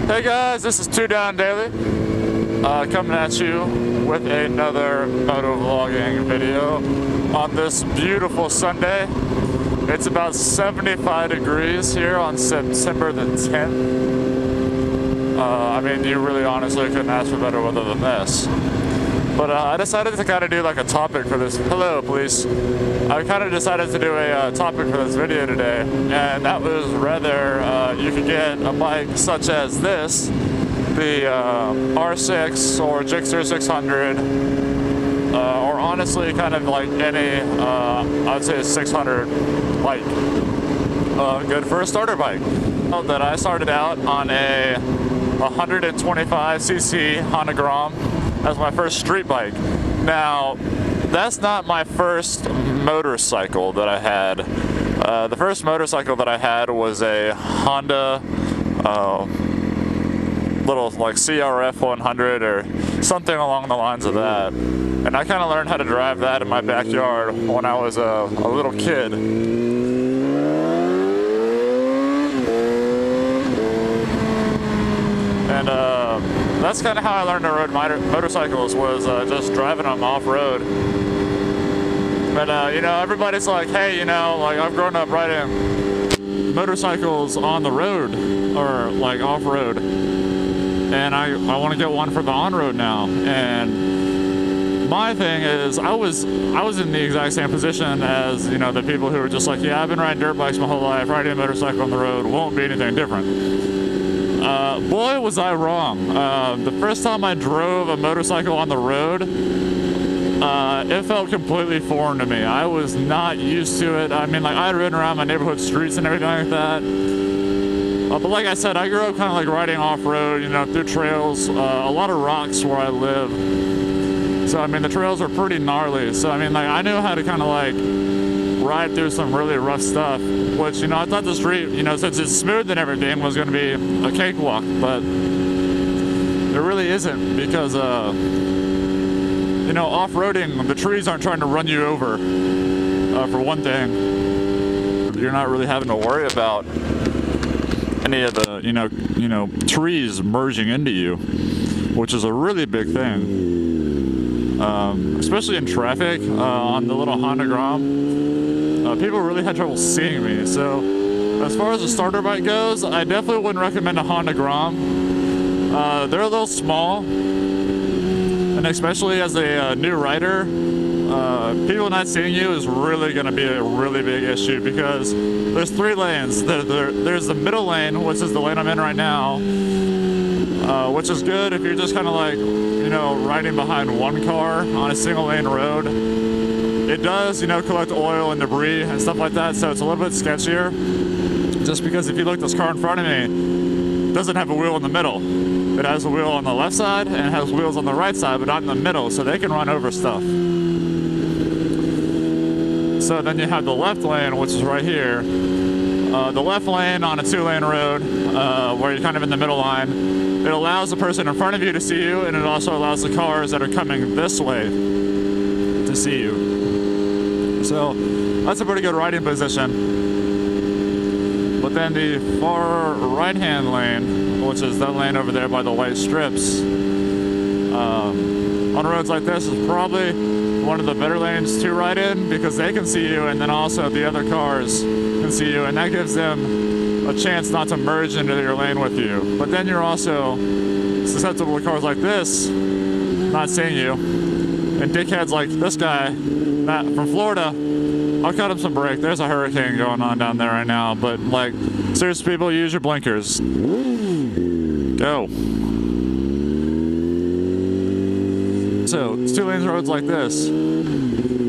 Hey guys, this is Two Down Daily, coming at you with another moto vlogging video on this beautiful Sunday. It's about 75 degrees here on September the 10th. I mean, you really honestly couldn't ask for better weather than this. But I decided to kind of do like a topic for this. Hello, police. I kind of decided to do a topic for this video today, and that was whether you could get a bike such as this, the R6 or Gixxer 600, or honestly kind of like any, I'd say a 600 bike. Good for a starter bike. That I started out on a 125cc Honda Grom as my first street bike. Now, that's not my first motorcycle that I had. The first motorcycle that I had was a Honda little like CRF 100 or something along the lines of that. And I kind of learned how to drive that in my backyard when I was a little kid. And that's kind of how I learned to ride motorcycles, was just driving them off-road. But you know, everybody's like, hey, you know, like I've grown up riding motorcycles on the road or like off-road, and I want to get one for the on-road now. And my thing is, I was in the exact same position as, you know, the people who are just like, yeah, I've been riding dirt bikes my whole life, riding a motorcycle on the road won't be anything different. Boy, was I wrong. The first time I drove a motorcycle on the road, it felt completely foreign to me. I was not used to it. I mean, like, I'd ridden around my neighborhood streets and everything like that. But like I said, I grew up kind of like riding off-road, you know, through trails, a lot of rocks where I live. So, I mean, the trails are pretty gnarly. So, I mean, like, I knew how to kind of like ride through some really rough stuff, which, you know, I thought the street, you know, since it's smooth and everything, was going to be a cakewalk, but it really isn't, because you know, off-roading, the trees aren't trying to run you over, for one thing. You're not really having to worry about any of the, you know, trees merging into you, which is a really big thing, especially in traffic. On the little Honda Grom, people really had trouble seeing me. So as far as a starter bike goes, I definitely wouldn't recommend a Honda Grom. They're a little small, and especially as a new rider, people not seeing you is really going to be a really big issue, because there's 3 lanes. There's the middle lane, which is the lane I'm in right now, which is good if you're just kind of like, you know, riding behind one car on a single lane road. It does, you know, collect oil and debris and stuff like that, so it's a little bit sketchier. Just because if you look, this car in front of me doesn't have a wheel in the middle. It has a wheel on the left side and it has wheels on the right side, but not in the middle, so they can run over stuff. So then you have the left lane, which is right here. The left lane on a 2-lane road, where you're kind of in the middle line, it allows the person in front of you to see you, and it also allows the cars that are coming this way to see you. So that's a pretty good riding position. But then the far right-hand lane, which is that lane over there by the white strips, on roads like this is probably one of the better lanes to ride in, because they can see you, and then also the other cars can see you, and that gives them a chance not to merge into your lane with you. But then you're also susceptible to cars like this not seeing you, and dickheads like this guy, Matt from Florida. I'll cut him some brake. There's a hurricane going on down there right now, but like, seriously, people, use your blinkers. Go. So it's 2 lanes roads like this.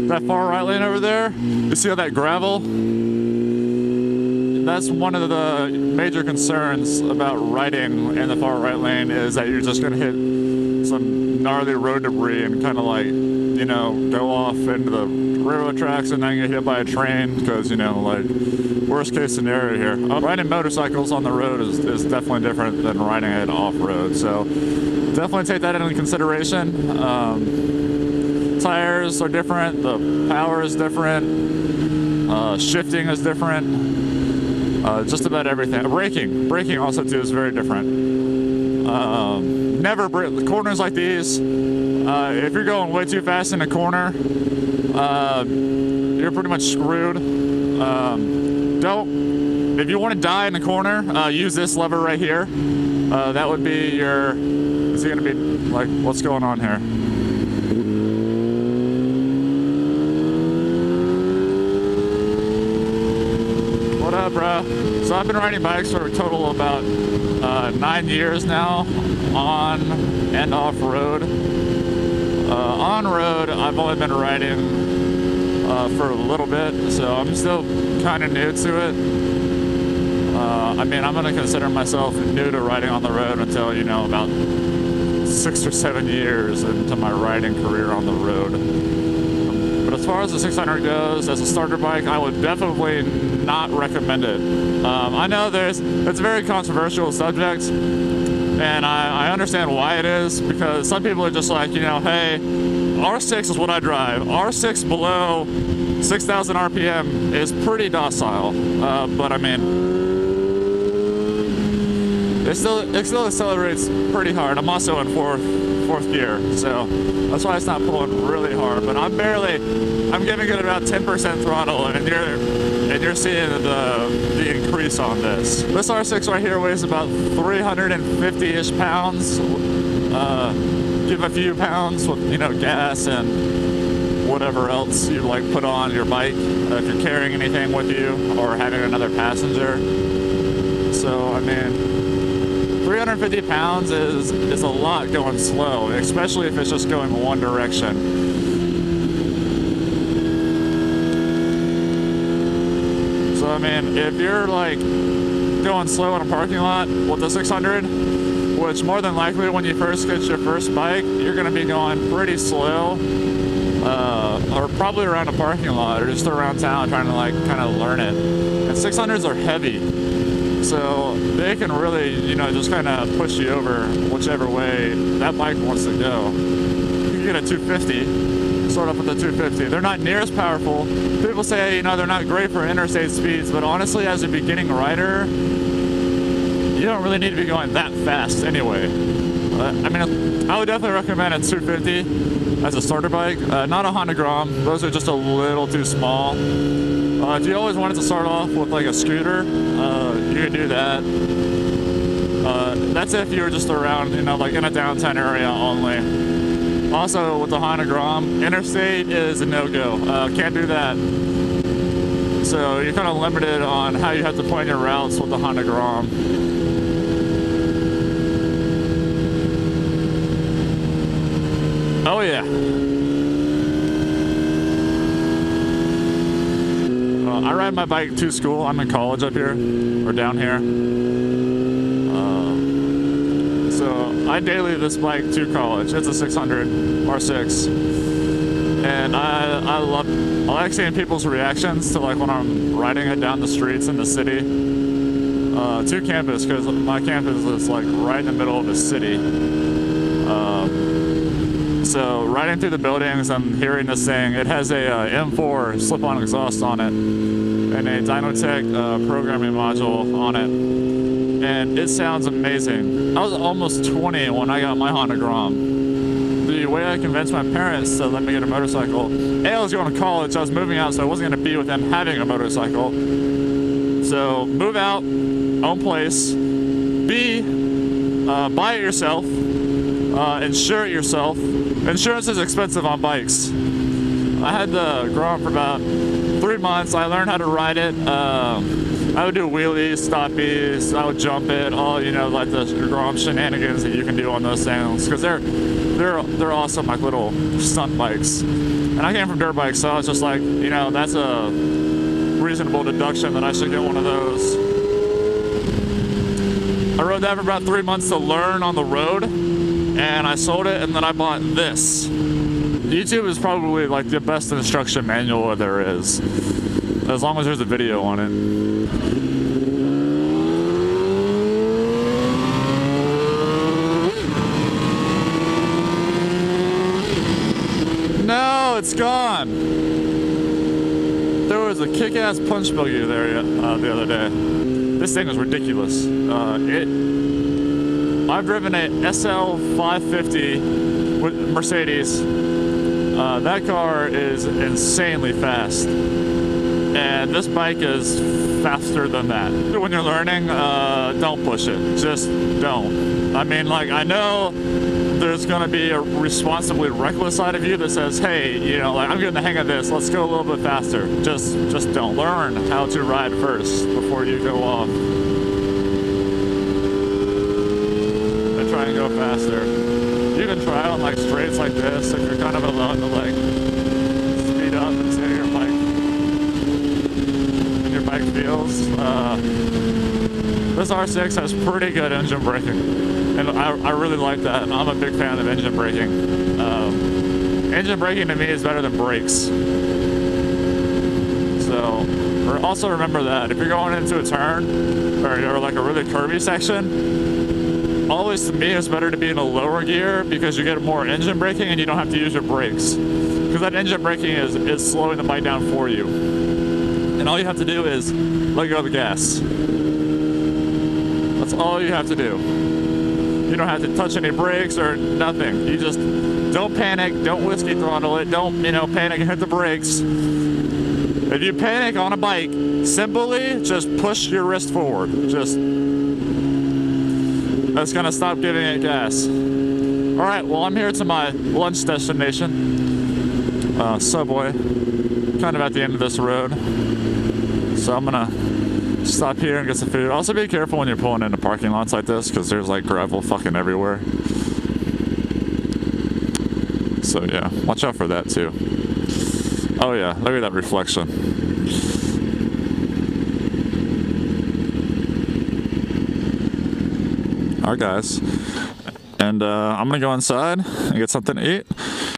That far right lane over there, you see all that gravel? That's one of the major concerns about riding in the far right lane, is that you're just gonna hit some gnarly road debris and kind of like, you know, go off into the railroad tracks and then get hit by a train, because, you know, like, worst case scenario here. Riding motorcycles on the road is definitely different than riding it off-road, so definitely take that into consideration. Tires are different, the power is different, shifting is different. Just about everything. Braking also too is very different. Never corners like these. If you're going way too fast in a corner, you're pretty much screwed. If you want to die in the corner, use this lever right here. That would be your. Is it gonna be like what's going on here? What up, bro? So I've been riding bikes for a total of about 9 years now, on and off road. On road, I've only been riding for a little bit, so I'm still kind of new to it. I mean, I'm gonna consider myself new to riding on the road until, you know, about 6 or 7 years into my riding career on the road. But as far as the 600 goes, as a starter bike, I would definitely not recommend it. I know it's a very controversial subject, and I understand why it is, because some people are just like, you know, hey, R6 is what I drive. R6 below 6,000 RPM is pretty docile, but I mean, it still accelerates pretty hard. I'm also in fourth gear, so that's why it's not pulling really hard. But I'm giving it about 10% throttle, and you're seeing the increase on this. This R6 right here weighs about 350-ish pounds. Give a few pounds with, you know, gas and whatever else you like put on your bike if you're carrying anything with you or having another passenger. So I mean, 350 pounds is a lot going slow, especially if it's just going one direction. So I mean, if you're like going slow in a parking lot with the 600, which more than likely when you first get your first bike, you're gonna be going pretty slow, or probably around a parking lot or just around town trying to like kind of learn it. And 600s are heavy, so they can really, you know, just kind of push you over whichever way that bike wants to go. You can get a 250, start off with a 250. They're not near as powerful. People say, you know, they're not great for interstate speeds, but honestly, as a beginning rider, you don't really need to be going that fast anyway. I mean, I would definitely recommend a 250 as a starter bike, not a Honda Grom. Those are just a little too small. If you always wanted to start off with like a scooter, you could do that. That's if you're just around, you know, like in a downtown area only. Also, with the Honda Grom, interstate is a no-go. Can't do that. So you're kind of limited on how you have to plan your routes with the Honda Grom. Oh yeah. I ride my bike to school. I'm in college up here, or down here. So I daily this bike to college. It's a 600 R6. And I like seeing people's reactions to like when I'm riding it down the streets in the city to campus, because my campus is like right in the middle of the city. So riding through the buildings, I'm hearing this thing. It has a M4 slip-on exhaust on it and a Dynotech programming module on it, and it sounds amazing. I was almost 20 when I got my Honda Grom. The way I convinced my parents to let me get a motorcycle, A, I was going to college, I was moving out, so I wasn't going to be with them having a motorcycle. So move out, own place. B, buy it yourself, insure it yourself. Insurance is expensive on bikes. I had the Grom for about 3 months. I learned how to ride it. I would do wheelies, stoppies, I would jump it, all, you know, like the Grom shenanigans that you can do on those things, because they're awesome, like little stunt bikes. And I came from dirt bikes, so I was just like, you know, that's a reasonable deduction that I should get one of those. I rode that for about 3 months to learn on the road, and I sold it, and then I bought this. YouTube is probably like the best instruction manual there is, as long as there's a video on it. No, it's gone. There was a kick-ass punch buggy there the other day. This thing is ridiculous. I've driven a SL 550 with Mercedes. That car is insanely fast. And this bike is faster than that. When you're learning, don't push it. Just don't. I mean, like, I know there's gonna be a responsibly reckless side of you that says, hey, you know, like, I'm getting the hang of this, let's go a little bit faster. Just don't. Learn how to ride first before you go off. And try and go faster. You can try on like straights like this if you're kind of alone to like speed up and see your bike feels. This R6 has pretty good engine braking, and I really like that. I'm a big fan of engine braking. Engine braking to me is better than brakes. So also remember that if you're going into a turn or like a really curvy section, always to me it's better to be in a lower gear because you get more engine braking and you don't have to use your brakes, because that engine braking is slowing the bike down for you. And all you have to do is let go of the gas. That's all you have to do. You don't have to touch any brakes or nothing. You just don't panic, don't whiskey throttle it, don't, you know, panic and hit the brakes. If you panic on a bike, simply just push your wrist forward. That's gonna stop giving it gas. All right, well, I'm here to my lunch destination, Subway, kind of at the end of this road. So I'm gonna stop here and get some food. Also be careful when you're pulling into parking lots like this, because there's like gravel fucking everywhere. So yeah, watch out for that too. Oh yeah, look at that reflection. Alright guys, and I'm gonna go inside and get something to eat.